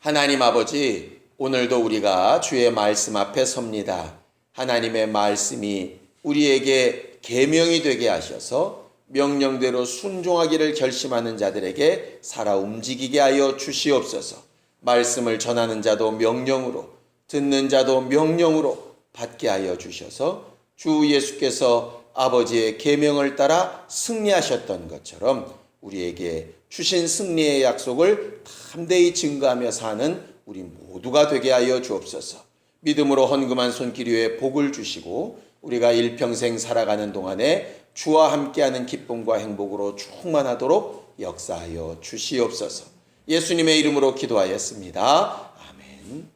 하나님 아버지, 오늘도 우리가 주의 말씀 앞에 섭니다. 하나님의 말씀이 우리에게 계명이 되게 하셔서 명령대로 순종하기를 결심하는 자들에게 살아 움직이게 하여 주시옵소서. 말씀을 전하는 자도 명령으로, 듣는 자도 명령으로 받게 하여 주셔서 주 예수께서 아버지의 계명을 따라 승리하셨던 것처럼 우리에게 주신 승리의 약속을 담대히 증거하며 사는 우리 모두가 되게 하여 주옵소서. 믿음으로 헌금한 손길 위에 복을 주시고 우리가 일평생 살아가는 동안에 주와 함께하는 기쁨과 행복으로 충만하도록 역사하여 주시옵소서. 예수님의 이름으로 기도하였습니다. 아멘.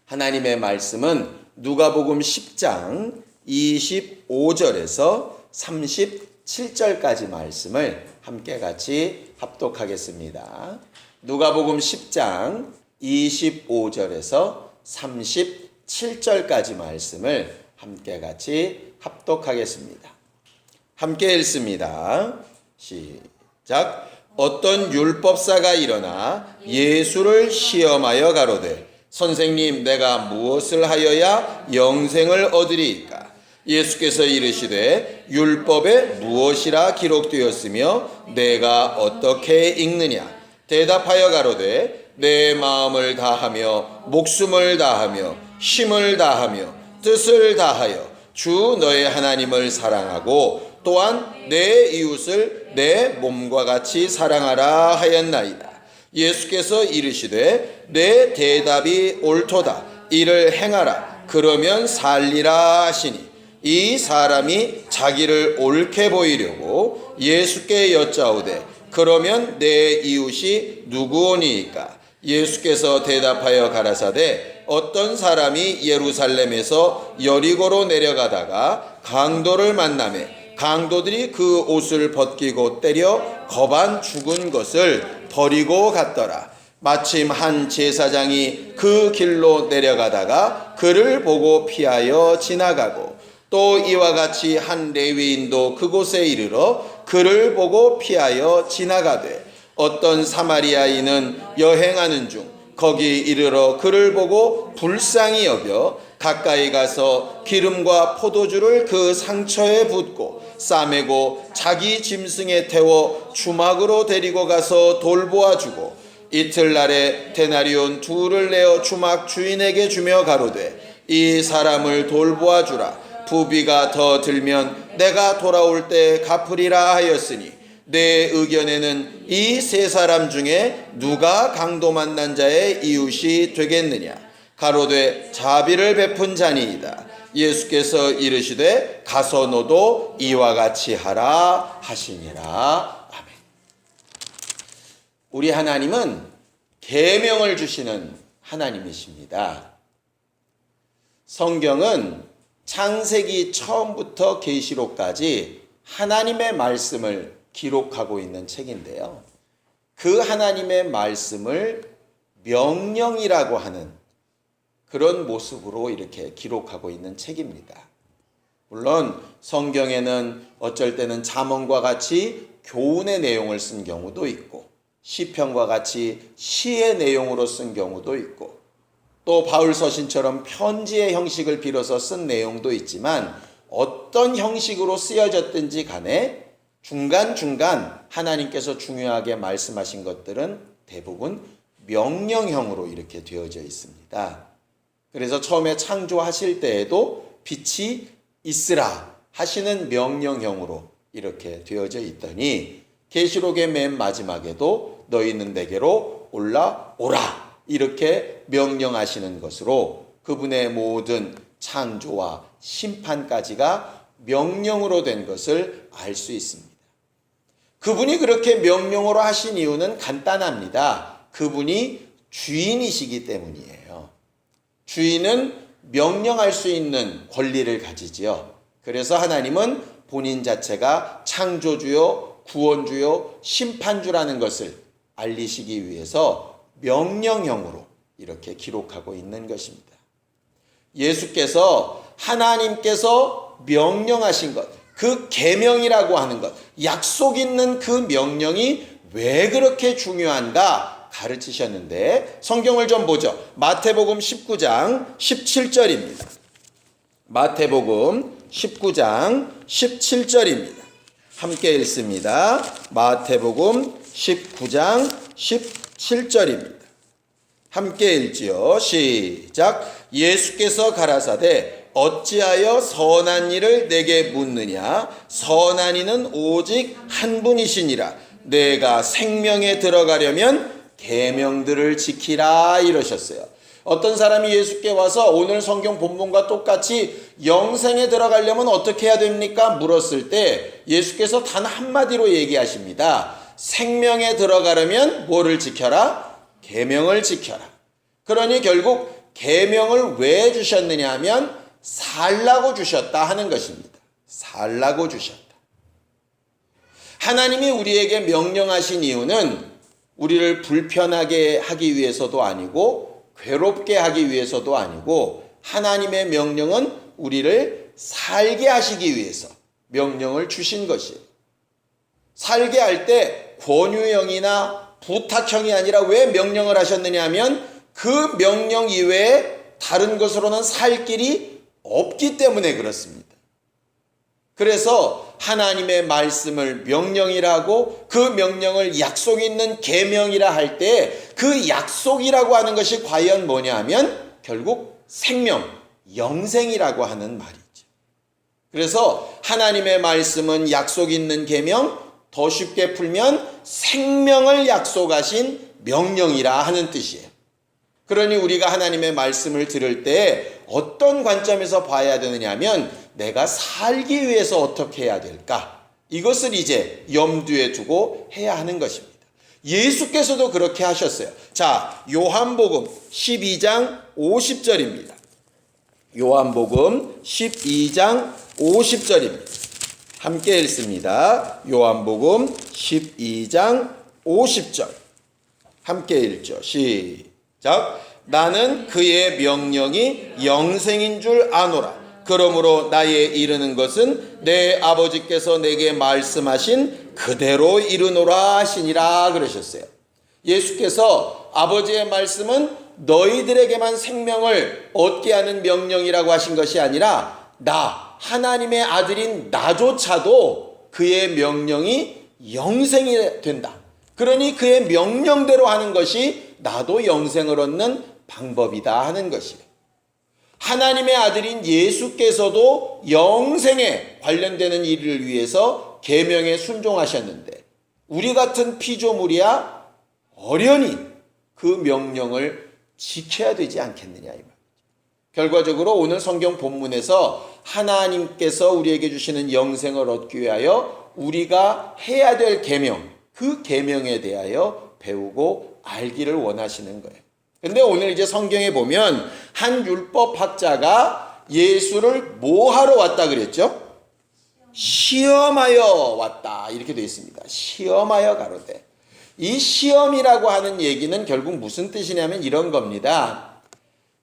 하나님의 말씀은 누가복음 10장 25절에서 37절까지 말씀을 함께 같이 합독하겠습니다. 누가복음 10장 25절에서 37절까지 말씀을 함께 같이 합독하겠습니다. 함께 읽습니다. 시작. 어떤 율법사가 일어나 예수를 시험하여 가로되 선생님, 내가 무엇을 하여야 영생을 얻으리이까? 예수께서 이르시되 율법에 무엇이라 기록되었으며 내가 어떻게 읽느냐? 대답하여 가로되 내 마음을 다하며 목숨을 다하며 힘을 다하며 뜻을 다하여 주 너의 하나님을 사랑하고 또한 내 이웃을 내 몸과 같이 사랑하라 하였나이다. 예수께서 이르시되 내 대답이 옳도다. 이를 행하라. 그러면 살리라 하시니 이 사람이 자기를 옳게 보이려고 예수께 여짜오되 그러면 내 이웃이 누구오니이까? 예수께서 대답하여 가라사대 어떤 사람이 예루살렘에서 여리고로 내려가다가 강도를 만나매 강도들이 그 옷을 벗기고 때려 겁안 죽은 것을 버리고 갔더라. 마침 한 제사장이 그 길로 내려가다가 그를 보고 피하여 지나가고 또 이와 같이 한 레위인도 그곳에 이르러 그를 보고 피하여 지나가되 어떤 사마리아인은 여행하는 중 거기 이르러 그를 보고 불쌍히 여겨 가까이 가서 기름과 포도주를 그 상처에 붓고 싸매고 자기 짐승에 태워 주막으로 데리고 가서 돌보아 주고 이틀날에 데나리온 둘을 내어 주막 주인에게 주며 가로되 이 사람을 돌보아 주라. 부비가 더 들면 내가 돌아올 때 갚으리라 하였으니 내 의견에는 이 세 사람 중에 누가 강도 만난 자의 이웃이 되겠느냐? 가로되 자비를 베푼 자니이다. 예수께서 이르시되 가서 너도 이와 같이 하라 하시니라. 아멘. 우리 하나님은 계명을 주시는 하나님이십니다. 성경은 창세기 처음부터 계시록까지 하나님의 말씀을 기록하고 있는 책인데요. 그 하나님의 말씀을 명령이라고 하는 그런 모습으로 이렇게 기록하고 있는 책입니다. 물론 성경에는 어쩔 때는 잠언과 같이 교훈의 내용을 쓴 경우도 있고 시편과 같이 시의 내용으로 쓴 경우도 있고 또 바울 서신처럼 편지의 형식을 빌어서 쓴 내용도 있지만 어떤 형식으로 쓰여졌든지 간에 중간중간 하나님께서 중요하게 말씀하신 것들은 대부분 명령형으로 이렇게 되어져 있습니다. 그래서 처음에 창조하실 때에도 빛이 있으라 하시는 명령형으로 이렇게 되어져 있더니 계시록의 맨 마지막에도 너희는 내게로 올라오라 이렇게 명령하시는 것으로 그분의 모든 창조와 심판까지가 명령으로 된 것을 알 수 있습니다. 그분이 그렇게 명령으로 하신 이유는 간단합니다. 그분이 주인이시기 때문이에요. 주인은 명령할 수 있는 권리를 가지지요. 그래서 하나님은 본인 자체가 창조주요, 구원주요, 심판주라는 것을 알리시기 위해서 명령형으로 이렇게 기록하고 있는 것입니다. 예수께서 하나님께서 명령하신 것, 그 계명이라고 하는 것, 약속 있는 그 명령이 왜 그렇게 중요한가 가르치셨는데 성경을 좀 보죠. 마태복음 19장 17절입니다. 마태복음 19장 17절입니다. 함께 읽습니다. 마태복음 19장 17절입니다. 함께 읽지요. 시작. 예수께서 가라사대 어찌하여 선한 일을 내게 묻느냐? 선한 이는 오직 한 분이시니라. 내가 생명에 들어가려면 계명들을 지키라 이러셨어요. 어떤 사람이 예수께 와서 오늘 성경 본문과 똑같이 영생에 들어가려면 어떻게 해야 됩니까? 물었을 때 예수께서 단 한마디로 얘기하십니다. 생명에 들어가려면 뭐를 지켜라? 계명을 지켜라. 그러니 결국 계명을 왜 주셨느냐 하면 살라고 주셨다 하는 것입니다. 살라고 주셨다. 하나님이 우리에게 명령하신 이유는 우리를 불편하게 하기 위해서도 아니고 괴롭게 하기 위해서도 아니고 하나님의 명령은 우리를 살게 하시기 위해서 명령을 주신 것이에요. 살게 할 때 권유형이나 부탁형이 아니라 왜 명령을 하셨느냐 하면 그 명령 이외에 다른 것으로는 살 길이 없기 때문에 그렇습니다. 그래서 하나님의 말씀을 명령이라고 그 명령을 약속 있는 계명이라 할 때 그 약속이라고 하는 것이 과연 뭐냐 하면 결국 생명, 영생이라고 하는 말이죠. 그래서 하나님의 말씀은 약속 있는 계명, 더 쉽게 풀면 생명을 약속하신 명령이라 하는 뜻이에요. 그러니 우리가 하나님의 말씀을 들을 때 어떤 관점에서 봐야 되느냐 하면 내가 살기 위해서 어떻게 해야 될까? 이것을 이제 염두에 두고 해야 하는 것입니다. 예수께서도 그렇게 하셨어요. 자, 요한복음 12장 50절입니다. 요한복음 12장 50절입니다. 함께 읽습니다. 요한복음 12장 50절. 함께 읽죠. 시작. 나는 그의 명령이 영생인 줄 아노라. 그러므로 나의 이르는 것은 내 아버지께서 내게 말씀하신 그대로 이르노라 하시니라 그러셨어요. 예수께서 아버지의 말씀은 너희들에게만 생명을 얻게 하는 명령이라고 하신 것이 아니라 나 하나님의 아들인 나조차도 그의 명령이 영생이 된다. 그러니 그의 명령대로 하는 것이 나도 영생을 얻는 방법이다 하는 것이에요. 하나님의 아들인 예수께서도 영생에 관련되는 일을 위해서 계명에 순종하셨는데 우리 같은 피조물이야 어련히 그 명령을 지켜야 되지 않겠느냐 이 말이죠. 결과적으로 오늘 성경 본문에서 하나님께서 우리에게 주시는 영생을 얻기 위하여 우리가 해야 될 계명, 그 계명에 대하여 배우고 알기를 원하시는 거예요. 근데 오늘 이제 성경에 보면 한 율법학자가 예수를 뭐 하러 왔다 그랬죠? 시험하여 왔다 이렇게 되어 있습니다. 시험하여 가로되. 이 시험이라고 하는 얘기는 결국 무슨 뜻이냐면 이런 겁니다.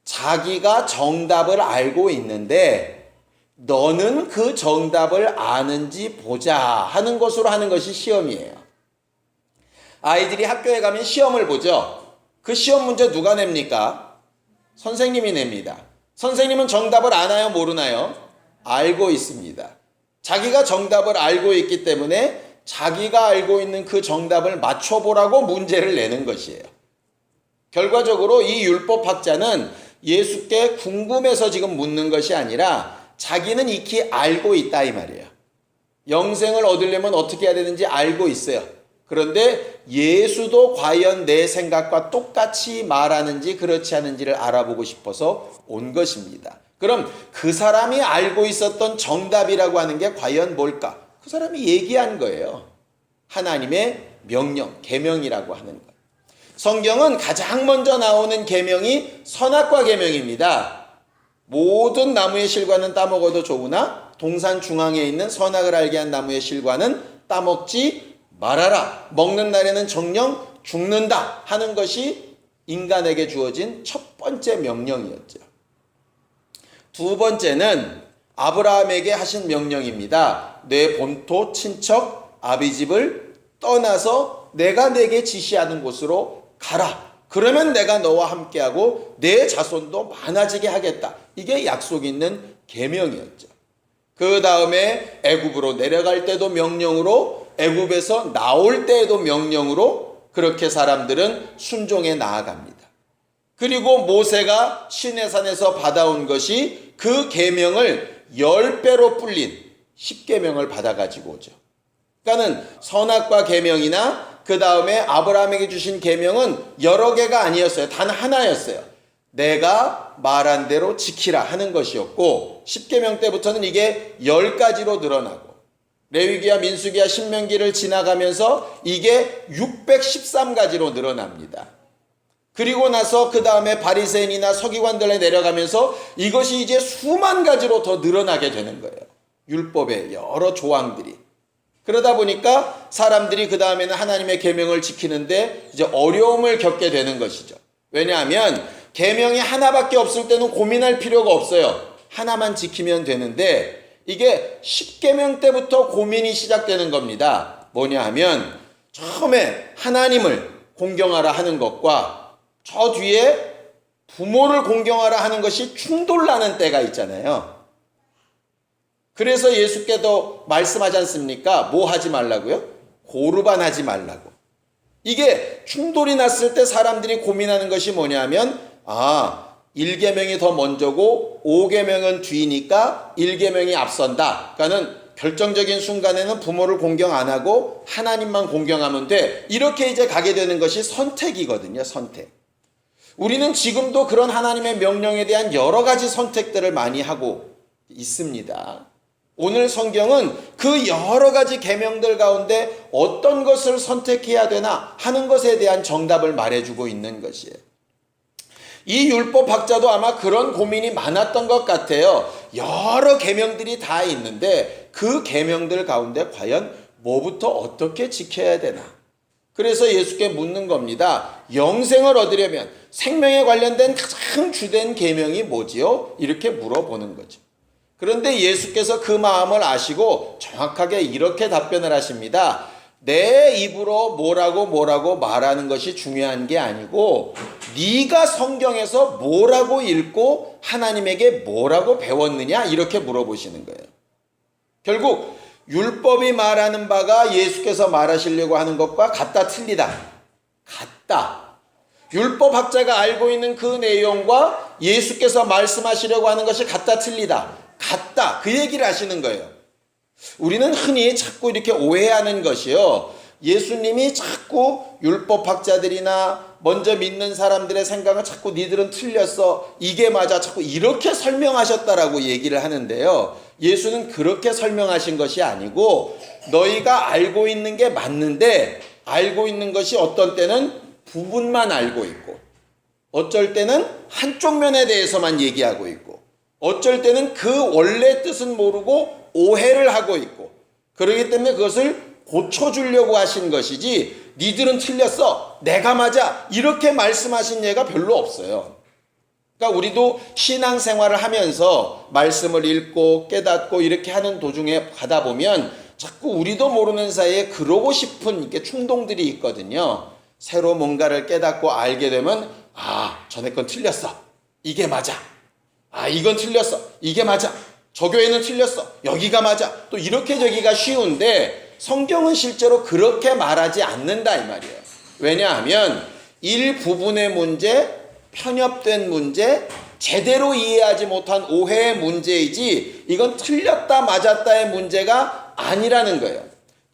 자기가 정답을 알고 있는데 너는 그 정답을 아는지 보자 하는 것으로 하는 것이 시험이에요. 아이들이 학교에 가면 시험을 보죠. 그 시험 문제 누가 냅니까? 선생님이 냅니다. 선생님은 정답을 아나요? 모르나요? 알고 있습니다. 자기가 정답을 알고 있기 때문에 자기가 알고 있는 그 정답을 맞춰보라고 문제를 내는 것이에요. 결과적으로 이 율법학자는 예수께 궁금해서 지금 묻는 것이 아니라 자기는 익히 알고 있다 이 말이에요. 영생을 얻으려면 어떻게 해야 되는지 알고 있어요. 그런데 예수도 과연 내 생각과 똑같이 말하는지 그렇지 않은지를 알아보고 싶어서 온 것입니다. 그럼 그 사람이 알고 있었던 정답이라고 하는 게 과연 뭘까? 그 사람이 얘기한 거예요. 하나님의 명령, 계명이라고 하는 것. 성경은 가장 먼저 나오는 계명이 선악과 계명입니다. 모든 나무의 실과는 따먹어도 좋으나 동산 중앙에 있는 선악을 알게 한 나무의 실과는 따먹지 말아라. 먹는 날에는 정령 죽는다 하는 것이 인간에게 주어진 첫 번째 명령이었죠. 두 번째는 아브라함에게 하신 명령입니다. 내 본토 친척 아비집을 떠나서 내가 내게 지시하는 곳으로 가라. 그러면 내가 너와 함께하고 내 자손도 많아지게 하겠다. 이게 약속 있는 계명이었죠. 그 다음에 애굽으로 내려갈 때도 명령으로, 애굽에서 나올 때에도 명령으로 그렇게 사람들은 순종해 나아갑니다. 그리고 모세가 시내산에서 받아온 것이 그 계명을 10배로 불린 10계명을 받아가지고 오죠. 그러니까는 선악과 계명이나 그 다음에 아브라함에게 주신 계명은 여러 개가 아니었어요. 단 하나였어요. 내가 말한 대로 지키라 하는 것이었고, 10계명 때부터는 이게 10가지로 늘어나고, 레위기와 민수기와 신명기를 지나가면서 이게 613가지로 늘어납니다. 그리고 나서 그 다음에 바리새인이나 서기관들에 내려가면서 이것이 이제 수만 가지로 더 늘어나게 되는 거예요. 율법의 여러 조항들이. 그러다 보니까 사람들이 그 다음에는 하나님의 계명을 지키는데 이제 어려움을 겪게 되는 것이죠. 왜냐하면 계명이 하나밖에 없을 때는 고민할 필요가 없어요. 하나만 지키면 되는데 이게 10계명 때부터 고민이 시작되는 겁니다. 뭐냐 하면 처음에 하나님을 공경하라 하는 것과 저 뒤에 부모를 공경하라 하는 것이 충돌나는 때가 있잖아요. 그래서 예수께도 말씀하지 않습니까? 뭐 하지 말라고요? 고르반 하지 말라고. 이게 충돌이 났을 때 사람들이 고민하는 것이 뭐냐면 1계명이 더 먼저고 5계명은 뒤니까 1계명이 앞선다. 그러니까는 결정적인 순간에는 부모를 공경 안 하고 하나님만 공경하면 돼. 이렇게 이제 가게 되는 것이 선택이거든요. 선택. 우리는 지금도 그런 하나님의 명령에 대한 여러 가지 선택들을 많이 하고 있습니다. 오늘 성경은 그 여러 가지 계명들 가운데 어떤 것을 선택해야 되나 하는 것에 대한 정답을 말해주고 있는 것이에요. 이 율법학자도 아마 그런 고민이 많았던 것 같아요. 여러 계명들이 다 있는데 그 계명들 가운데 과연 뭐부터 어떻게 지켜야 되나? 그래서 예수께 묻는 겁니다. 영생을 얻으려면 생명에 관련된 가장 주된 계명이 뭐지요? 이렇게 물어보는 거죠. 그런데 예수께서 그 마음을 아시고 정확하게 이렇게 답변을 하십니다. 내 입으로 뭐라고 말하는 것이 중요한 게 아니고 네가 성경에서 뭐라고 읽고 하나님에게 뭐라고 배웠느냐 이렇게 물어보시는 거예요. 결국 율법이 말하는 바가 예수께서 말하시려고 하는 것과 같다 틀리다. 같다. 율법학자가 알고 있는 그 내용과 예수께서 말씀하시려고 하는 것이 같다 틀리다. 같다. 그 얘기를 하시는 거예요. 우리는 흔히 자꾸 이렇게 오해하는 것이요. 예수님이 자꾸 율법학자들이나 먼저 믿는 사람들의 생각을 자꾸 니들은 틀렸어. 이게 맞아. 자꾸 이렇게 설명하셨다라고 얘기를 하는데요. 예수는 그렇게 설명하신 것이 아니고 너희가 알고 있는 게 맞는데 알고 있는 것이 어떤 때는 부분만 알고 있고 어쩔 때는 한쪽 면에 대해서만 얘기하고 있고 어쩔 때는 그 원래 뜻은 모르고 오해를 하고 있고 그렇기 때문에 그것을 고쳐주려고 하신 것이지 니들은 틀렸어 내가 맞아 이렇게 말씀하신 예가 별로 없어요. 그러니까 우리도 신앙생활을 하면서 말씀을 읽고 깨닫고 이렇게 하는 도중에 가다 보면 자꾸 우리도 모르는 사이에 그러고 싶은 이렇게 충동들이 있거든요. 새로 뭔가를 깨닫고 알게 되면 전에 건 틀렸어 이게 맞아 이건 틀렸어 이게 맞아 저 교회는 틀렸어 여기가 맞아 또 이렇게 저기가 쉬운데 성경은 실제로 그렇게 말하지 않는다 이 말이에요. 왜냐하면 일부분의 문제, 편협된 문제, 제대로 이해하지 못한 오해의 문제이지 이건 틀렸다 맞았다의 문제가 아니라는 거예요.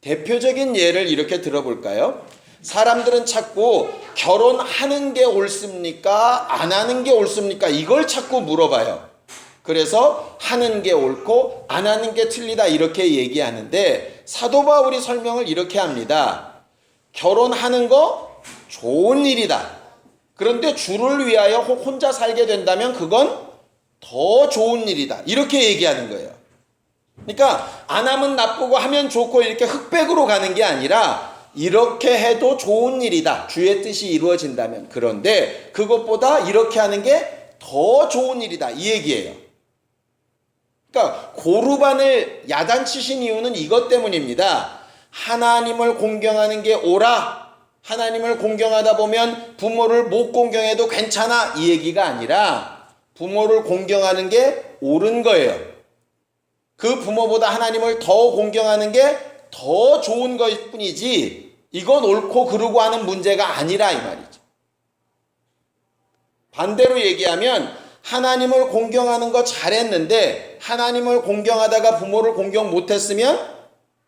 대표적인 예를 이렇게 들어볼까요? 사람들은 자꾸 결혼하는 게 옳습니까? 안 하는 게 옳습니까? 이걸 자꾸 물어봐요. 그래서 하는 게 옳고 안 하는 게 틀리다 이렇게 얘기하는데 사도 바울이 설명을 이렇게 합니다. 결혼하는 거 좋은 일이다. 그런데 주를 위하여 혼자 살게 된다면 그건 더 좋은 일이다. 이렇게 얘기하는 거예요. 그러니까 안 하면 나쁘고 하면 좋고 이렇게 흑백으로 가는 게 아니라 이렇게 해도 좋은 일이다. 주의 뜻이 이루어진다면. 그런데 그것보다 이렇게 하는 게 더 좋은 일이다. 이 얘기예요. 그러니까 고르반을 야단치신 이유는 이것 때문입니다. 하나님을 공경하는 게 옳아. 하나님을 공경하다 보면 부모를 못 공경해도 괜찮아 이 얘기가 아니라 부모를 공경하는 게 옳은 거예요. 그 부모보다 하나님을 더 공경하는 게 더 좋은 것 뿐이지 이건 옳고 그르고 하는 문제가 아니라 이 말이죠. 반대로 얘기하면 하나님을 공경하는 거 잘했는데 하나님을 공경하다가 부모를 공경 못했으면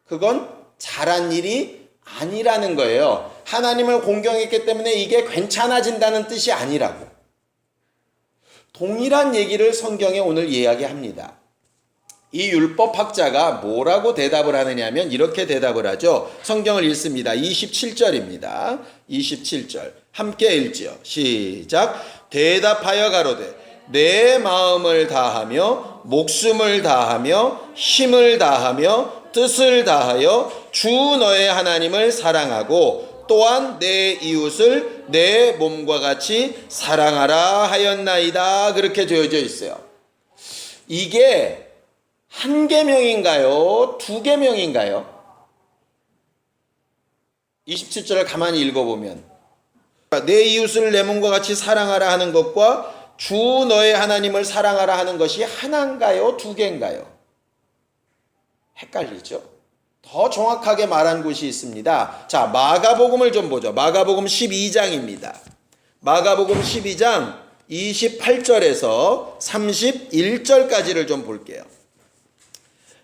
그건 잘한 일이 아니라는 거예요. 하나님을 공경했기 때문에 이게 괜찮아진다는 뜻이 아니라고. 동일한 얘기를 성경에 오늘 이야기합니다. 이 율법학자가 뭐라고 대답을 하느냐면 이렇게 대답을 하죠. 성경을 읽습니다. 27절입니다. 27절 함께 읽지요. 시작. 대답하여 가로되 내 마음을 다하며 목숨을 다하며 힘을 다하며 뜻을 다하여 주 너의 하나님을 사랑하고 또한 내 이웃을 내 몸과 같이 사랑하라 하였나이다. 그렇게 되어져 있어요. 이게 한 계명인가요? 두 계명인가요? 27절을 가만히 읽어보면 내 이웃을 내 몸과 같이 사랑하라 하는 것과 주 너의 하나님을 사랑하라 하는 것이 하나인가요? 두 개인가요? 헷갈리죠? 더 정확하게 말한 곳이 있습니다. 자, 마가복음을 좀 보죠. 마가복음 12장입니다. 마가복음 12장 28절에서 31절까지를 좀 볼게요.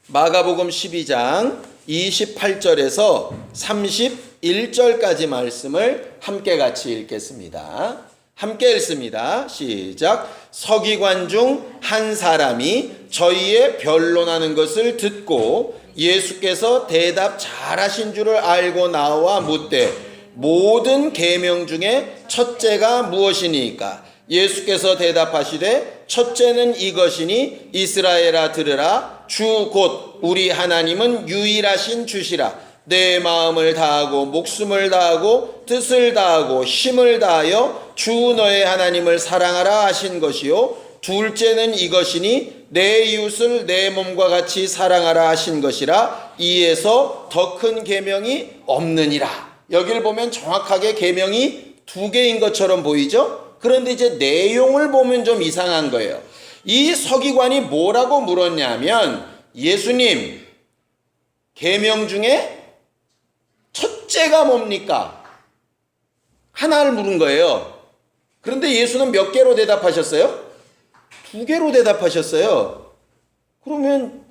마가복음 12장 28절에서 31절까지 말씀을 함께 같이 읽겠습니다. 함께 읽습니다. 시작. 서기관 중 한 사람이 저희의 변론하는 것을 듣고 예수께서 대답 잘하신 줄을 알고 나와 묻되 모든 계명 중에 첫째가 무엇이니까? 예수께서 대답하시되 첫째는 이것이니 이스라엘아 들으라. 주 곧 우리 하나님은 유일하신 주시라. 내 마음을 다하고 목숨을 다하고 뜻을 다하고 힘을 다하여 주 너의 하나님을 사랑하라 하신 것이요. 둘째는 이것이니 내 이웃을 내 몸과 같이 사랑하라 하신 것이라. 이에서 더 큰 계명이 없느니라. 여기를 보면 정확하게 계명이 두 개인 것처럼 보이죠? 그런데 이제 내용을 보면 좀 이상한 거예요. 이 서기관이 뭐라고 물었냐면 예수님 계명 중에 첫째가 뭡니까? 하나를 물은 거예요. 그런데 예수는 몇 개로 대답하셨어요? 두 개로 대답하셨어요. 그러면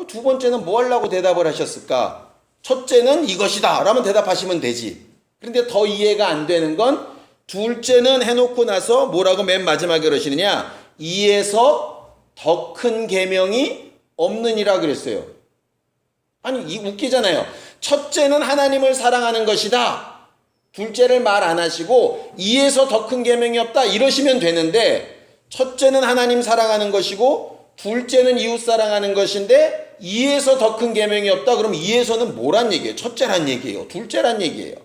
두 번째는 뭐 하려고 대답을 하셨을까? 첫째는 이것이다 라면 대답하시면 되지. 그런데 더 이해가 안 되는 건 둘째는 해놓고 나서 뭐라고 맨 마지막에 그러시느냐? 이에서 더 큰 계명이 없느니라 그랬어요. 아니 이 웃기잖아요. 첫째는 하나님을 사랑하는 것이다. 둘째를 말 안 하시고 이에서 더 큰 계명이 없다 이러시면 되는데 첫째는 하나님 사랑하는 것이고 둘째는 이웃 사랑하는 것인데 이에서 더 큰 계명이 없다. 그럼 이에서는 뭐란 얘기예요? 첫째란 얘기예요? 둘째란 얘기예요?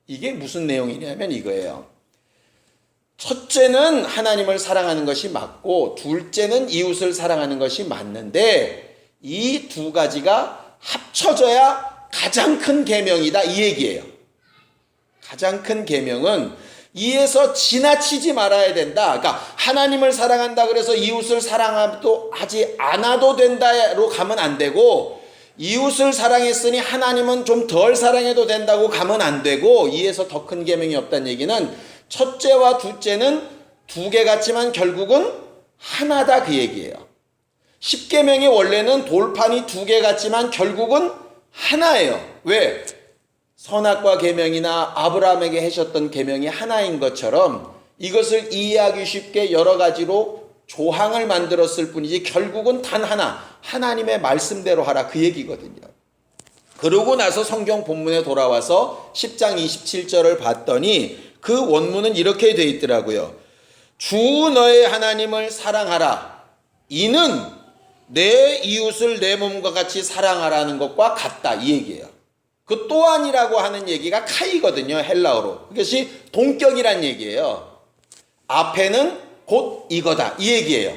이게 무슨 내용이냐면 이거예요. 첫째는 하나님을 사랑하는 것이 맞고 둘째는 이웃을 사랑하는 것이 맞는데 이 두 가지가 합쳐져야 가장 큰 계명이다 이 얘기예요. 가장 큰 계명은 이에서 지나치지 말아야 된다. 그러니까 하나님을 사랑한다 그래서 이웃을 사랑하도 하지 않아도 된다로 가면 안 되고 이웃을 사랑했으니 하나님은 좀 덜 사랑해도 된다고 가면 안 되고 이에서 더 큰 계명이 없다는 얘기는 첫째와 둘째는 두 개 같지만 결국은 하나다 그 얘기예요. 십계명이 원래는 돌판이 두 개 같지만 결국은 하나예요. 왜? 선악과 계명이나 아브라함에게 하셨던 계명이 하나인 것처럼 이것을 이해하기 쉽게 여러 가지로 조항을 만들었을 뿐이지 결국은 단 하나, 하나님의 말씀대로 하라 그 얘기거든요. 그러고 나서 성경 본문에 돌아와서 10장 27절을 봤더니 그 원문은 이렇게 돼 있더라고요. 주 너의 하나님을 사랑하라. 이는 내 이웃을 내 몸과 같이 사랑하라는 것과 같다 이 얘기예요. 그 또한이라고 하는 얘기가 카이거든요. 헬라어로. 그것이 동격이란 얘기예요. 앞에는 곧 이거다 이 얘기예요.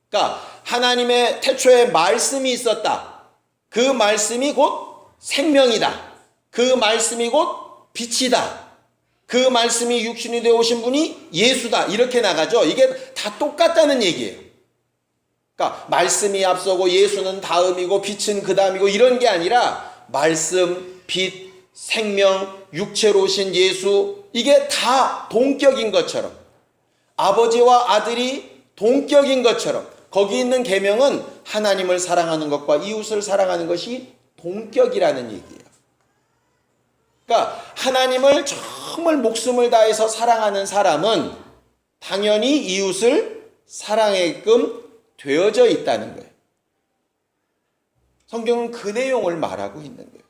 그러니까 하나님의 태초에 말씀이 있었다. 그 말씀이 곧 생명이다. 그 말씀이 곧 빛이다. 그 말씀이 육신이 되어 오신 분이 예수다. 이렇게 나가죠. 이게 다 똑같다는 얘기예요. 그러니까 말씀이 앞서고 예수는 다음이고 빛은 그 다음이고 이런 게 아니라 말씀, 빛, 생명, 육체로 오신 예수, 이게 다 동격인 것처럼, 아버지와 아들이 동격인 것처럼, 거기 있는 계명은 하나님을 사랑하는 것과 이웃을 사랑하는 것이 동격이라는 얘기예요. 그러니까 하나님을 정말 목숨을 다해서 사랑하는 사람은 당연히 이웃을 사랑하게끔 되어져 있다는 거예요. 성경은 그 내용을 말하고 있는 거예요.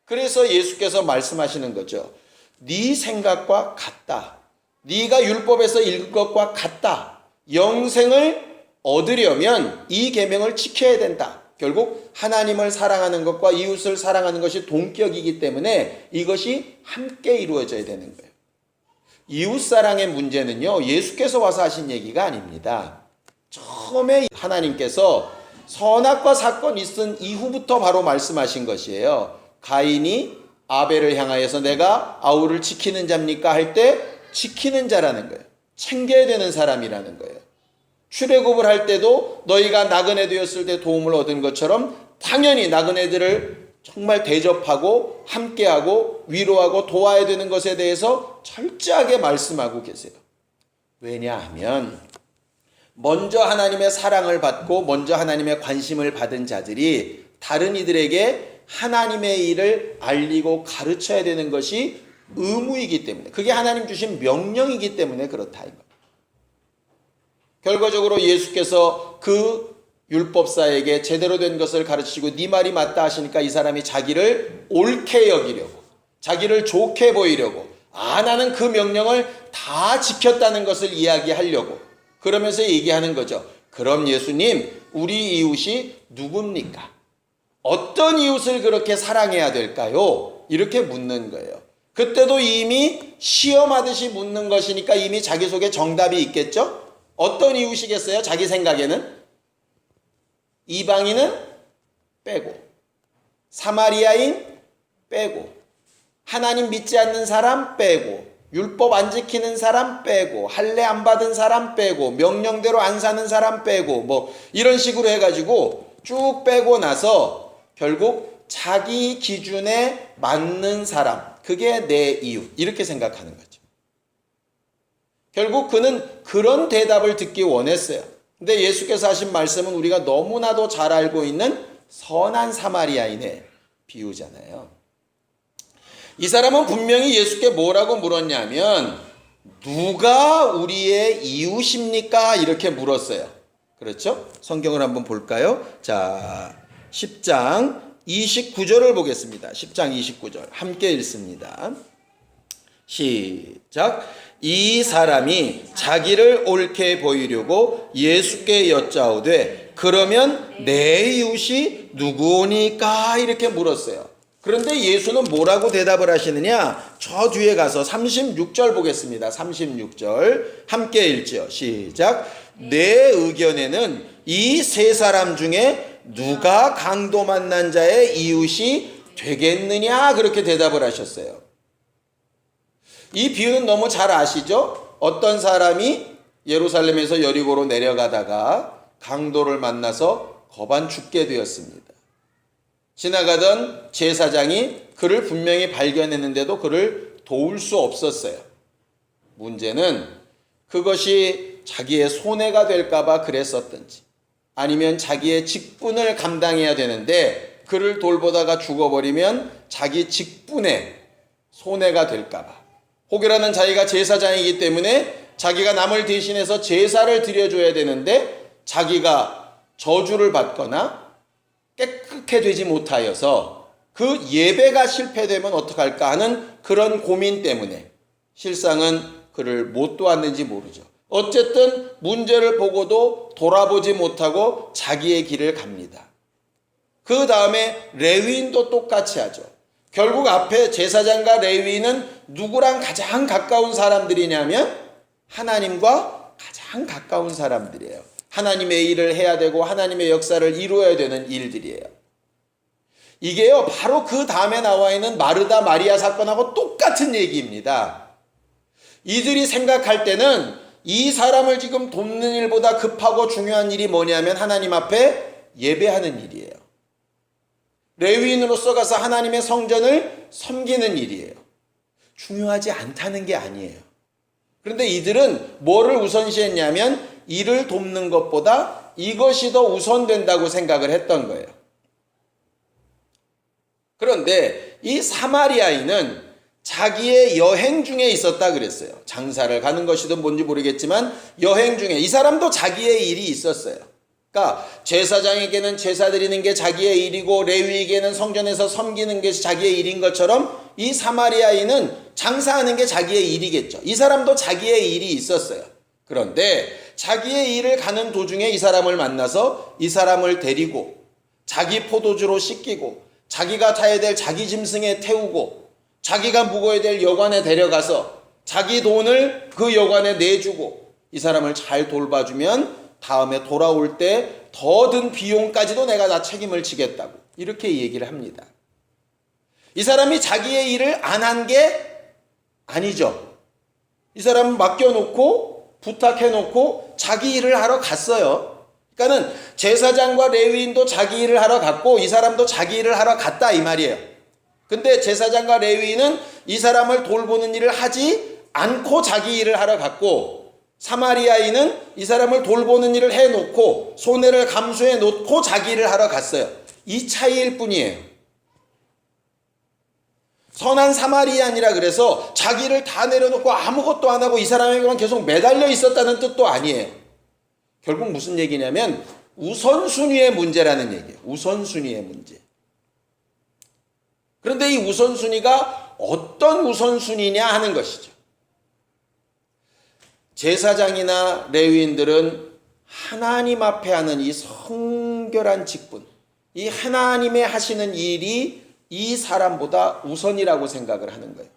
그래서 예수께서 말씀하시는 거죠. 네 생각과 같다. 네가 율법에서 읽은 것과 같다. 영생을 얻으려면 이 계명을 지켜야 된다. 결국 하나님을 사랑하는 것과 이웃을 사랑하는 것이 동격이기 때문에 이것이 함께 이루어져야 되는 거예요. 이웃사랑의 문제는요, 예수께서 와서 하신 얘기가 아닙니다. 처음에 하나님께서 선악과 사건 있은 이후부터 바로 말씀하신 것이에요. 가인이 아벨을 향하여서 내가 아우를 지키는 자입니까? 할 때 지키는 자라는 거예요. 챙겨야 되는 사람이라는 거예요. 출애굽을 할 때도 너희가 나그네 되었을 때 도움을 얻은 것처럼 당연히 나그네들을 정말 대접하고 함께하고 위로하고 도와야 되는 것에 대해서 철저하게 말씀하고 계세요. 왜냐하면 먼저 하나님의 사랑을 받고 먼저 하나님의 관심을 받은 자들이 다른 이들에게 하나님의 일을 알리고 가르쳐야 되는 것이 의무이기 때문에, 그게 하나님 주신 명령이기 때문에 그렇다 이 말. 결과적으로 예수께서 그 율법사에게 제대로 된 것을 가르치고 네 말이 맞다 하시니까 이 사람이 자기를 옳게 여기려고, 자기를 좋게 보이려고, 나는 그 명령을 다 지켰다는 것을 이야기하려고 그러면서 얘기하는 거죠. 그럼 예수님, 우리 이웃이 누굽니까? 어떤 이웃을 그렇게 사랑해야 될까요? 이렇게 묻는 거예요. 그때도 이미 시험하듯이 묻는 것이니까 이미 자기 속에 정답이 있겠죠? 어떤 이웃이겠어요? 자기 생각에는 이방인은 빼고, 사마리아인 빼고, 하나님 믿지 않는 사람 빼고, 율법 안 지키는 사람 빼고, 할례 안 받은 사람 빼고, 명령대로 안 사는 사람 빼고, 뭐 이런 식으로 해가지고 쭉 빼고 나서 결국 자기 기준에 맞는 사람, 그게 내 이웃, 이렇게 생각하는 거죠. 결국 그는 그런 대답을 듣기 원했어요. 근데 예수께서 하신 말씀은 우리가 너무나도 잘 알고 있는 선한 사마리아인의 비유잖아요. 이 사람은 분명히 예수께 뭐라고 물었냐면 누가 우리의 이웃입니까? 이렇게 물었어요. 그렇죠? 성경을 한번 볼까요? 자, 10장 29절을 보겠습니다. 10장 29절 함께 읽습니다. 시작. 이 사람이 자기를 옳게 보이려고 예수께 여짜오되 그러면 내 이웃이 누구니까? 이렇게 물었어요. 그런데 예수는 뭐라고 대답을 하시느냐? 저 뒤에 가서 36절 보겠습니다. 36절 함께 읽죠. 시작. 내 의견에는 이 세 사람 중에 누가 강도 만난 자의 이웃이 되겠느냐? 그렇게 대답을 하셨어요. 이 비유는 너무 잘 아시죠? 어떤 사람이 예루살렘에서 여리고로 내려가다가 강도를 만나서 거반 죽게 되었습니다. 지나가던 제사장이 그를 분명히 발견했는데도 그를 도울 수 없었어요. 문제는 그것이 자기의 손해가 될까봐 그랬었든지 아니면 자기의 직분을 감당해야 되는데 그를 돌보다가 죽어버리면 자기 직분에 손해가 될까봐, 혹여라는 자기가 제사장이기 때문에 자기가 남을 대신해서 제사를 드려줘야 되는데 자기가 저주를 받거나 깨끗해 되지 못하여서 그 예배가 실패되면 어떡할까 하는 그런 고민 때문에 실상은 그를 못 도왔는지 모르죠. 어쨌든 문제를 보고도 돌아보지 못하고 자기의 길을 갑니다. 그 다음에 레위인도 똑같이 하죠. 결국 앞에 제사장과 레위인은 누구랑 가장 가까운 사람들이냐면 하나님과 가장 가까운 사람들이에요. 하나님의 일을 해야 되고 하나님의 역사를 이루어야 되는 일들이에요. 이게요, 바로 그 다음에 나와 있는 마르다 마리아 사건하고 똑같은 얘기입니다. 이들이 생각할 때는 이 사람을 지금 돕는 일보다 급하고 중요한 일이 뭐냐면 하나님 앞에 예배하는 일이에요. 레위인으로서 가서 하나님의 성전을 섬기는 일이에요. 중요하지 않다는 게 아니에요. 그런데 이들은 뭐를 우선시했냐면 이를 돕는 것보다 이것이 더 우선된다고 생각을 했던 거예요. 그런데 이 사마리아인은 자기의 여행 중에 있었다 그랬어요. 장사를 가는 것이든 뭔지 모르겠지만 여행 중에 이 사람도 자기의 일이 있었어요. 그러니까 제사장에게는 제사 드리는 게 자기의 일이고 레위에게는 성전에서 섬기는 게 자기의 일인 것처럼 이 사마리아인은 장사하는 게 자기의 일이겠죠. 이 사람도 자기의 일이 있었어요. 그런데 자기의 일을 가는 도중에 이 사람을 만나서 이 사람을 데리고 자기 포도주로 씻기고 자기가 타야 될 자기 짐승에 태우고 자기가 묵어야 될 여관에 데려가서 자기 돈을 그 여관에 내주고 이 사람을 잘 돌봐주면 다음에 돌아올 때 더 든 비용까지도 내가 다 책임을 지겠다고 이렇게 얘기를 합니다. 이 사람이 자기의 일을 안 한 게 아니죠. 이 사람은 맡겨놓고 부탁해놓고 자기 일을 하러 갔어요. 그러니까는 제사장과 레위인도 자기 일을 하러 갔고 이 사람도 자기 일을 하러 갔다 이 말이에요. 근데 제사장과 레위인은 이 사람을 돌보는 일을 하지 않고 자기 일을 하러 갔고 사마리아인은 이 사람을 돌보는 일을 해놓고 손해를 감수해 놓고 자기 일을 하러 갔어요. 이 차이일 뿐이에요. 선한 사마리아인이라 그래서 자기를 다 내려놓고 아무것도 안 하고 이 사람에게만 계속 매달려 있었다는 뜻도 아니에요. 결국 무슨 얘기냐면 우선순위의 문제라는 얘기예요. 우선순위의 문제. 그런데 이 우선순위가 어떤 우선순위냐 하는 것이죠. 제사장이나 레위인들은 하나님 앞에 하는 이 성결한 직분, 이 하나님의 하시는 일이 이 사람보다 우선이라고 생각을 하는 거예요.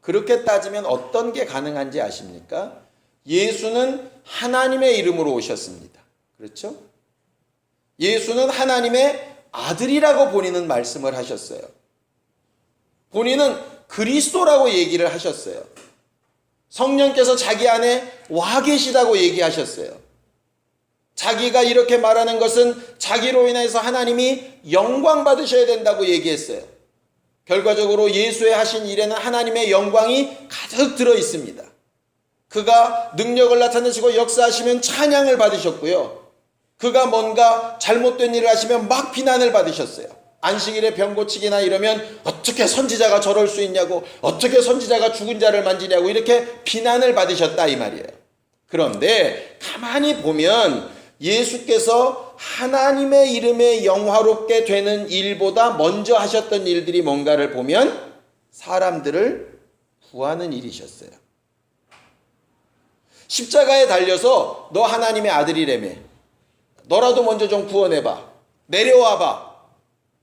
그렇게 따지면 어떤 게 가능한지 아십니까? 예수는 하나님의 이름으로 오셨습니다. 그렇죠? 예수는 하나님의 아들이라고 본인은 말씀을 하셨어요. 본인은 그리스도라고 얘기를 하셨어요. 성령께서 자기 안에 와 계시다고 얘기하셨어요. 자기가 이렇게 말하는 것은 자기로 인해서 하나님이 영광 받으셔야 된다고 얘기했어요. 결과적으로 예수의 하신 일에는 하나님의 영광이 가득 들어 있습니다. 그가 능력을 나타내시고 역사하시면 찬양을 받으셨고요. 그가 뭔가 잘못된 일을 하시면 막 비난을 받으셨어요. 안식일에 병 고치기나 이러면 어떻게 선지자가 저럴 수 있냐고, 어떻게 선지자가 죽은 자를 만지냐고 이렇게 비난을 받으셨다 이 말이에요. 그런데 가만히 보면 예수께서 하나님의 이름에 영화롭게 되는 일보다 먼저 하셨던 일들이 뭔가를 보면 사람들을 구하는 일이셨어요. 십자가에 달려서 너 하나님의 아들이라며, 너라도 먼저 좀 구원해봐, 내려와봐.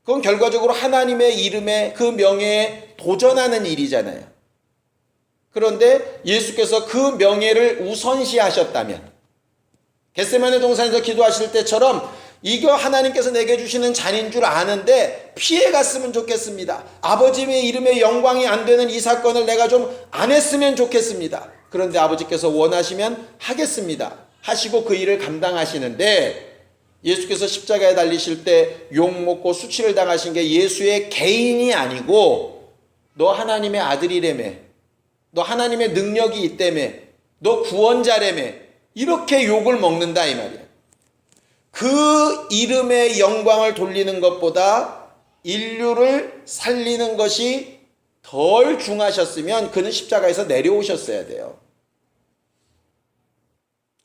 그건 결과적으로 하나님의 이름에 그 명예에 도전하는 일이잖아요. 그런데 예수께서 그 명예를 우선시하셨다면, 겟세마네 동산에서 기도하실 때처럼 이거 하나님께서 내게 주시는 잔인 줄 아는데 피해갔으면 좋겠습니다. 아버지의 이름에 영광이 안 되는 이 사건을 내가 좀 안 했으면 좋겠습니다. 그런데 아버지께서 원하시면 하겠습니다 하시고 그 일을 감당하시는데, 예수께서 십자가에 달리실 때 욕먹고 수치를 당하신 게 예수의 개인이 아니고 너 하나님의 아들이라며, 너 하나님의 능력이 있다며, 너 구원자라며 이렇게 욕을 먹는다 이 말이야. 그 이름의 영광을 돌리는 것보다 인류를 살리는 것이 덜 중하셨으면 그는 십자가에서 내려오셨어야 돼요.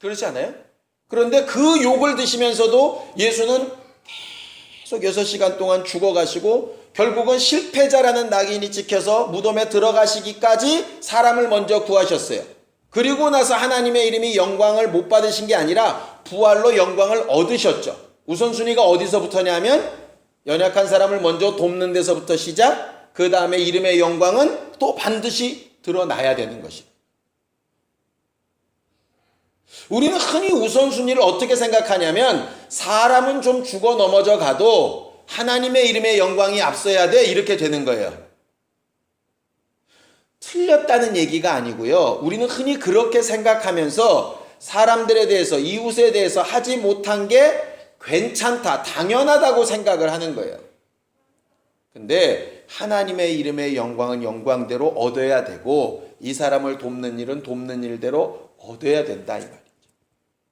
그렇지 않아요? 그런데 그 욕을 드시면서도 예수는 계속 6시간 동안 죽어가시고 결국은 실패자라는 낙인이 찍혀서 무덤에 들어가시기까지 사람을 먼저 구하셨어요. 그리고 나서 하나님의 이름이 영광을 못 받으신 게 아니라 부활로 영광을 얻으셨죠. 우선순위가 어디서부터냐면 연약한 사람을 먼저 돕는 데서부터 시작, 그 다음에 이름의 영광은 또 반드시 드러나야 되는 것입니다. 우리는 흔히 우선순위를 어떻게 생각하냐면 사람은 좀 죽어 넘어져 가도 하나님의 이름의 영광이 앞서야 돼. 이렇게 되는 거예요. 틀렸다는 얘기가 아니고요. 우리는 흔히 그렇게 생각하면서 사람들에 대해서, 이웃에 대해서 하지 못한 게 괜찮다, 당연하다고 생각을 하는 거예요. 근데 하나님의 이름의 영광은 영광대로 얻어야 되고, 이 사람을 돕는 일은 돕는 일대로 얻어야 된다 이 말이죠.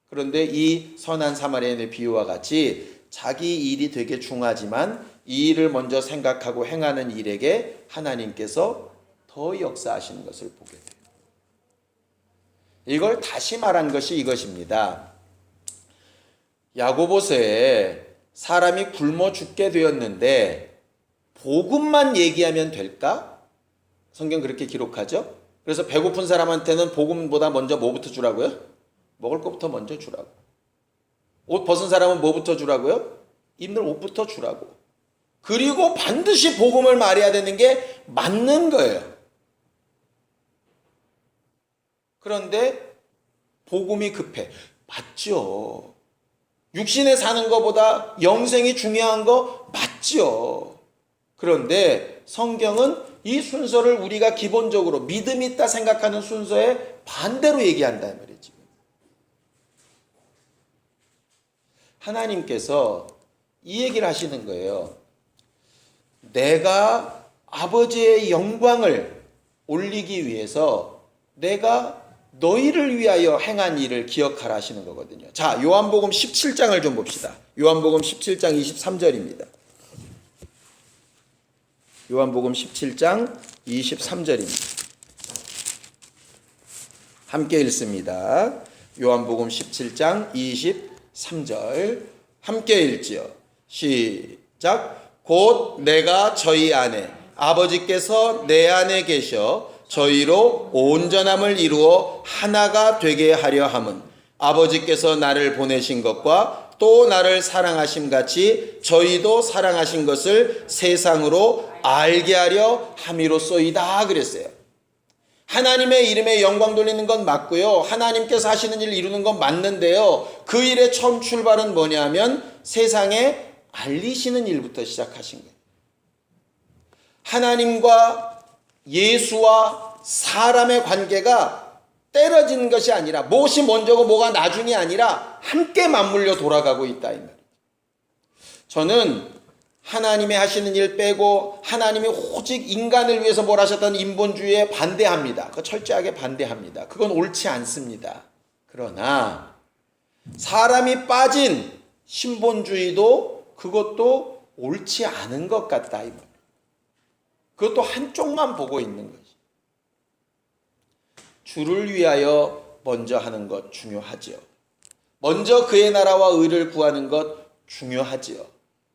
그런데 이 선한 사마리아인의 비유와 같이 자기 일이 되게 중하지만 이 일을 먼저 생각하고 행하는 일에게 하나님께서 더 역사하시는 것을 보게 돼요. 이걸 다시 말한 것이 이것입니다. 야고보서에 사람이 굶어 죽게 되었는데 복음만 얘기하면 될까? 성경 그렇게 기록하죠. 그래서 배고픈 사람한테는 복음보다 먼저 뭐부터 주라고요? 먹을 것부터 먼저 주라고. 옷 벗은 사람은 뭐부터 주라고요? 입는 옷부터 주라고. 그리고 반드시 복음을 말해야 되는 게 맞는 거예요. 그런데 복음이 급해. 맞죠. 육신에 사는 것보다 영생이 중요한 거 맞죠. 그런데 성경은 이 순서를 우리가 기본적으로 믿음 있다 생각하는 순서에 반대로 얘기한다 말이지. 하나님께서 이 얘기를 하시는 거예요. 내가 아버지의 영광을 올리기 위해서 내가 너희를 위하여 행한 일을 기억하라 하시는 거거든요. 자, 요한복음 17장을 좀 봅시다. 요한복음 17장 23절입니다. 요한복음 17장 23절입니다. 함께 읽습니다. 요한복음 17장 23절 함께 읽지요. 시작. 곧 내가 저희 안에 아버지께서 내 안에 계셔 저희로 온전함을 이루어 하나가 되게 하려 함은 아버지께서 나를 보내신 것과 또 나를 사랑하심 같이 저희도 사랑하신 것을 세상으로 알게 하려 함이로소이다 그랬어요. 하나님의 이름에 영광 돌리는 건 맞고요. 하나님께서 하시는 일을 이루는 건 맞는데요. 그 일의 처음 출발은 뭐냐면 세상에 알리시는 일부터 시작하신 거예요. 하나님과 예수와 사람의 관계가 때려지는 것이 아니라 무엇이 먼저고 뭐가 나중이 아니라 함께 맞물려 돌아가고 있다 이 말이에요. 저는 하나님의 하시는 일 빼고 하나님이 오직 인간을 위해서 뭘 하셨다는 인본주의에 반대합니다. 그거 철저하게 반대합니다. 그건 옳지 않습니다. 그러나 사람이 빠진 신본주의도 그것도 옳지 않은 것 같다 이 말이에요. 그것도 한쪽만 보고 있는 것이. 주를 위하여 먼저 하는 것 중요하지요. 먼저 그의 나라와 의를 구하는 것 중요하지요.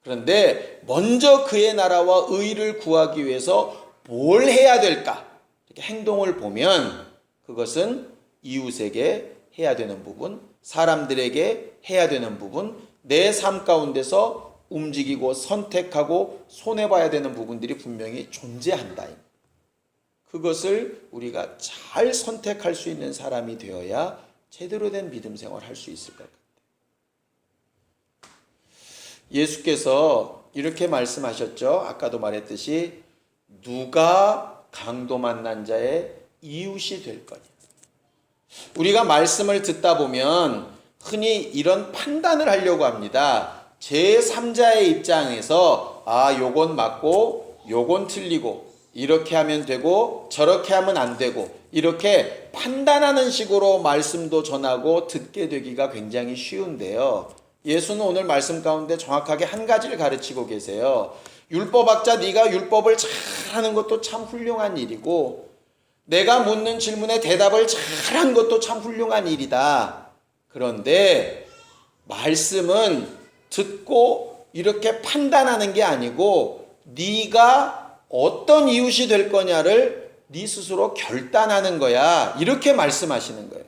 그런데 먼저 그의 나라와 의를 구하기 위해서 뭘 해야 될까? 이렇게 행동을 보면 그것은 이웃에게 해야 되는 부분, 사람들에게 해야 되는 부분, 내 삶 가운데서 움직이고 선택하고 손해봐야 되는 부분들이 분명히 존재한다. 그것을 우리가 잘 선택할 수 있는 사람이 되어야 제대로 된 믿음 생활을 할 수 있을 것 같아요. 예수께서 이렇게 말씀하셨죠. 아까도 말했듯이 누가 강도 만난 자의 이웃이 될 거냐. 우리가 말씀을 듣다 보면 흔히 이런 판단을 하려고 합니다. 제3자의 입장에서 요건 맞고 요건 틀리고 이렇게 하면 되고 저렇게 하면 안 되고 이렇게 판단하는 식으로 말씀도 전하고 듣게 되기가 굉장히 쉬운데요. 예수는 오늘 말씀 가운데 정확하게 한 가지를 가르치고 계세요. 율법학자 네가 율법을 잘하는 것도 참 훌륭한 일이고 내가 묻는 질문에 대답을 잘한 것도 참 훌륭한 일이다. 그런데 말씀은 듣고 이렇게 판단하는 게 아니고 네가 어떤 이웃이 될 거냐를 네 스스로 결단하는 거야. 이렇게 말씀하시는 거예요.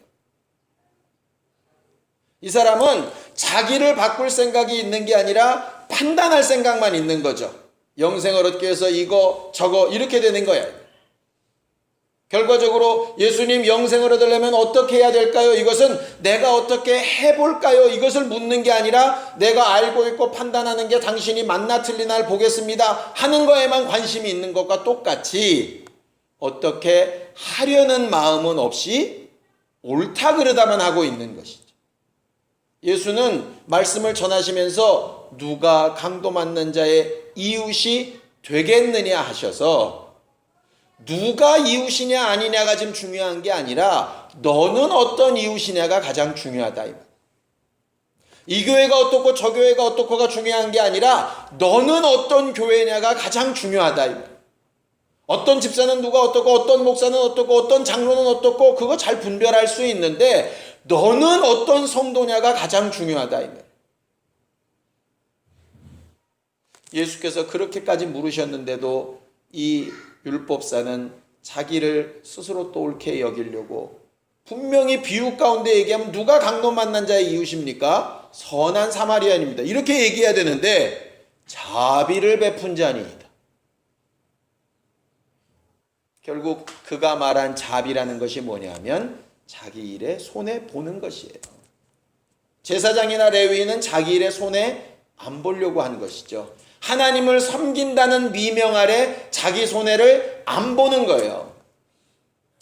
이 사람은 자기를 바꿀 생각이 있는 게 아니라 판단할 생각만 있는 거죠. 영생을 얻기 위해서 이거 저거 이렇게 되는 거야. 결과적으로 예수님 영생을 얻으려면 어떻게 해야 될까요? 이것은 내가 어떻게 해볼까요? 이것을 묻는 게 아니라 내가 알고 있고 판단하는 게 당신이 만나 틀린 날 보겠습니다 하는 거에만 관심이 있는 것과 똑같이 어떻게 하려는 마음은 없이 옳다 그르다만 하고 있는 것이죠. 예수는 말씀을 전하시면서 누가 강도 맞는 자의 이웃이 되겠느냐 하셔서 누가 이웃이냐 아니냐가 지금 중요한 게 아니라 너는 어떤 이웃이냐가 가장 중요하다. 이 교회가 어떻고 저 교회가 어떻고가 중요한 게 아니라 너는 어떤 교회냐가 가장 중요하다. 어떤 집사는 누가 어떻고 어떤 목사는 어떻고 어떤 장로는 어떻고 그거 잘 분별할 수 있는데 너는 어떤 성도냐가 가장 중요하다. 예수께서 그렇게까지 물으셨는데도 이 율법사는 자기를 스스로 또 옳게 여기려고 분명히 비유 가운데 얘기하면 누가 강도 만난 자의 이웃입니까? 선한 사마리아인입니다. 이렇게 얘기해야 되는데 자비를 베푼 자니이다. 결국 그가 말한 자비라는 것이 뭐냐면 자기 일에 손해보는 것이에요. 제사장이나 레위인은 자기 일에 손해 안 보려고 하는 것이죠. 하나님을 섬긴다는 미명 아래 자기 손해를 안 보는 거예요.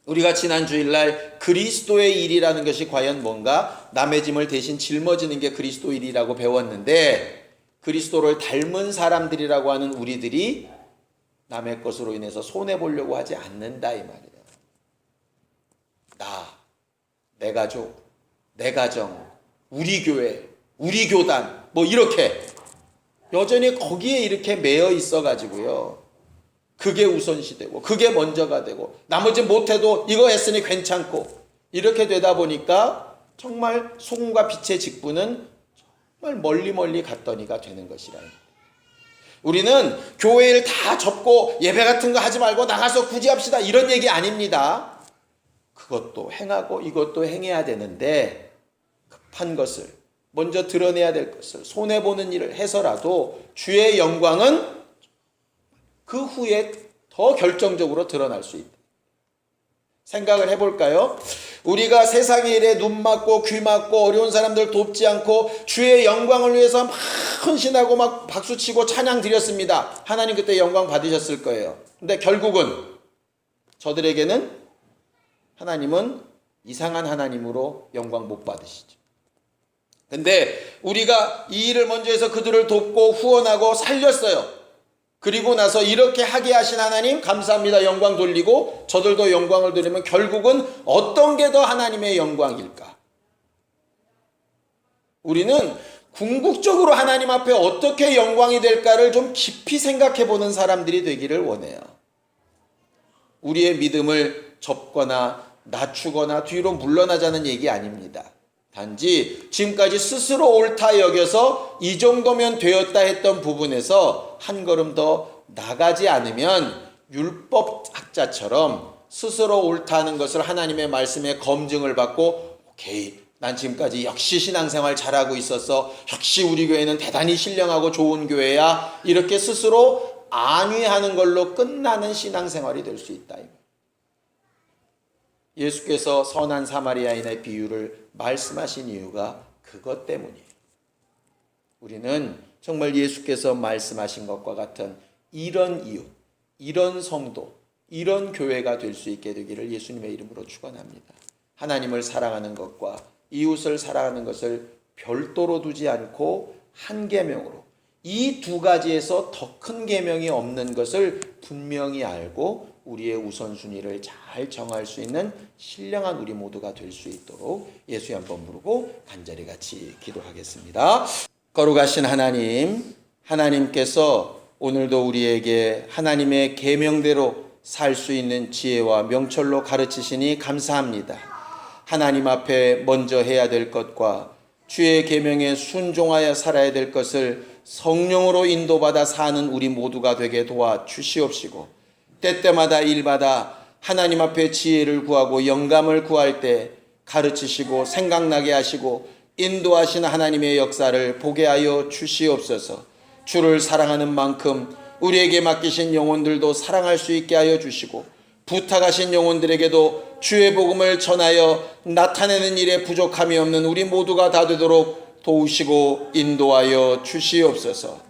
우리가 지난 주일날 그리스도의 일이라는 것이 과연 뭔가 남의 짐을 대신 짊어지는 게 그리스도 일이라고 배웠는데 그리스도를 닮은 사람들이라고 하는 우리들이 남의 것으로 인해서 손해보려고 하지 않는다 이 말이에요. 내 가족, 내 가정, 우리 교회, 우리 교단 뭐 이렇게 여전히 거기에 이렇게 매여 있어 가지고요. 그게 우선시되고 그게 먼저가 되고 나머지 못해도 이거 했으니 괜찮고 이렇게 되다 보니까 정말 소금과 빛의 직분은 정말 멀리 갔더니가 되는 것이라. 우리는 교회를 다 접고 예배 같은 거 하지 말고 나가서 굳이 합시다 이런 얘기 아닙니다. 그것도 행하고 이것도 행해야 되는데 급한 것을 먼저 드러내야 될 것을 손해보는 일을 해서라도 주의 영광은 그 후에 더 결정적으로 드러날 수 있다. 생각을 해볼까요? 우리가 세상의 일에 눈 맞고 귀 맞고 어려운 사람들 돕지 않고 주의 영광을 위해서 막 헌신하고 막 박수치고 찬양 드렸습니다. 하나님 그때 영광 받으셨을 거예요. 근데 결국은 저들에게는 하나님은 이상한 하나님으로 영광 못 받으시죠. 근데 우리가 이 일을 먼저 해서 그들을 돕고 후원하고 살렸어요. 그리고 나서 이렇게 하게 하신 하나님 감사합니다. 영광 돌리고 저들도 영광을 돌리면 결국은 어떤 게 더 하나님의 영광일까? 우리는 궁극적으로 하나님 앞에 어떻게 영광이 될까를 좀 깊이 생각해 보는 사람들이 되기를 원해요. 우리의 믿음을 접거나 낮추거나 뒤로 물러나자는 얘기 아닙니다. 단지 지금까지 스스로 옳다 여겨서 이 정도면 되었다 했던 부분에서 한 걸음 더 나가지 않으면 율법학자처럼 스스로 옳다는 것을 하나님의 말씀에 검증을 받고 오케이 난 지금까지 역시 신앙생활 잘하고 있었어 역시 우리 교회는 대단히 신령하고 좋은 교회야 이렇게 스스로 안위하는 걸로 끝나는 신앙생활이 될 수 있다. 예수께서 선한 사마리아인의 비유를 말씀하신 이유가 그것 때문이에요. 우리는 정말 예수께서 말씀하신 것과 같은 이런 이웃, 이런 성도, 이런 교회가 될 수 있게 되기를 예수님의 이름으로 축원합니다. 하나님을 사랑하는 것과 이웃을 사랑하는 것을 별도로 두지 않고 한 계명으로 이 두 가지에서 더 큰 계명이 없는 것을 분명히 알고 우리의 우선순위를 잘 정할 수 있는 신령한 우리 모두가 될 수 있도록 예수의 한번 부르고 간절히 같이 기도하겠습니다. 거룩하신 하나님, 하나님께서 오늘도 우리에게 하나님의 계명대로 살 수 있는 지혜와 명철로 가르치시니 감사합니다. 하나님 앞에 먼저 해야 될 것과 주의 계명에 순종하여 살아야 될 것을 성령으로 인도받아 사는 우리 모두가 되게 도와주시옵시고 때때마다 일마다 하나님 앞에 지혜를 구하고 영감을 구할 때 가르치시고 생각나게 하시고 인도하신 하나님의 역사를 보게 하여 주시옵소서. 주를 사랑하는 만큼 우리에게 맡기신 영혼들도 사랑할 수 있게 하여 주시고 부탁하신 영혼들에게도 주의 복음을 전하여 나타내는 일에 부족함이 없는 우리 모두가 다 되도록 도우시고 인도하여 주시옵소서.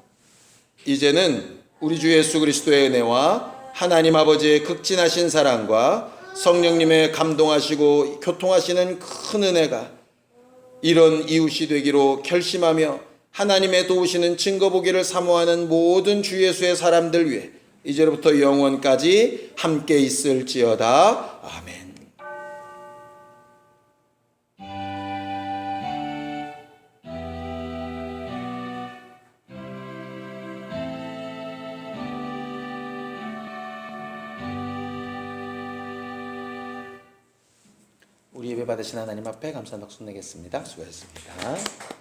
이제는 우리 주 예수 그리스도의 은혜와 하나님 아버지의 극진하신 사랑과 성령님의 감동하시고 교통하시는 큰 은혜가 이런 이웃이 되기로 결심하며 하나님의 도우시는 증거 보기를 사모하는 모든 주 예수의 사람들 위해 이제로부터 영원까지 함께 있을지어다. 아멘. 우리 예배 받으신 하나님 앞에 감사 박수 내겠습니다. 수고하셨습니다.